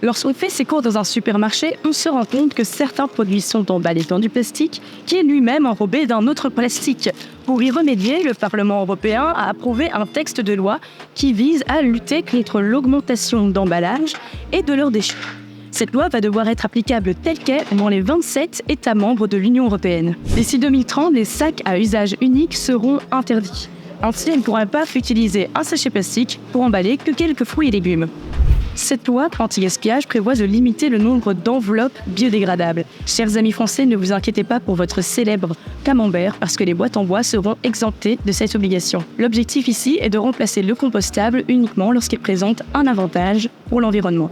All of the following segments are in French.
Lorsqu'on fait ses cours dans un supermarché, on se rend compte que certains produits sont emballés dans du plastique, qui est lui-même enrobé d'un autre plastique. Pour y remédier, le Parlement européen a approuvé un texte de loi qui vise à lutter contre l'augmentation d'emballages et de leurs déchets. Cette loi va devoir être applicable telle qu'elle dans les 27 États membres de l'Union européenne. D'ici 2030, les sacs à usage unique seront interdits. Ainsi, on ne pourra pas utiliser un sachet plastique pour emballer que quelques fruits et légumes. Cette loi anti-gaspillage prévoit de limiter le nombre d'enveloppes biodégradables. Chers amis français, ne vous inquiétez pas pour votre célèbre camembert parce que les boîtes en bois seront exemptées de cette obligation. L'objectif ici est de remplacer le compostable uniquement lorsqu'il présente un avantage pour l'environnement.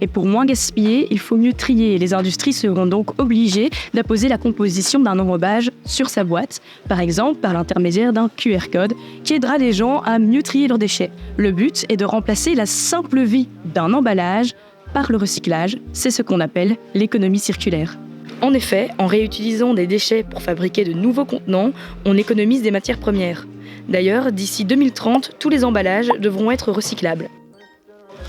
Et pour moins gaspiller, il faut mieux trier. Les industries seront donc obligées d'apposer la composition d'un enrobage sur sa boîte, par exemple par l'intermédiaire d'un QR code qui aidera les gens à mieux trier leurs déchets. Le but est de remplacer la simple vie d'un emballage par le recyclage. C'est ce qu'on appelle l'économie circulaire. En effet, en réutilisant des déchets pour fabriquer de nouveaux contenants, on économise des matières premières. D'ailleurs, d'ici 2030, tous les emballages devront être recyclables.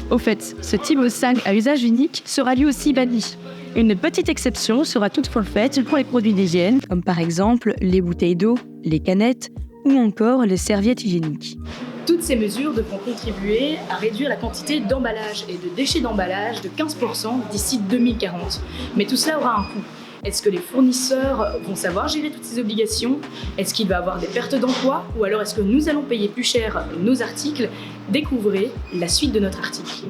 Au fait, ce type de sac à usage unique sera lui aussi banni. Une petite exception sera toutefois faite pour les produits d'hygiène, comme par exemple les bouteilles d'eau, les canettes ou encore les serviettes hygiéniques. Toutes ces mesures devront contribuer à réduire la quantité d'emballage et de déchets d'emballage de 15% d'ici 2040. Mais tout cela aura un coût. Est-ce que les fournisseurs vont savoir gérer toutes ces obligations? Est-ce qu'il va y avoir des pertes d'emploi? Ou alors est-ce que nous allons payer plus cher nos articles? Découvrez la suite de notre article.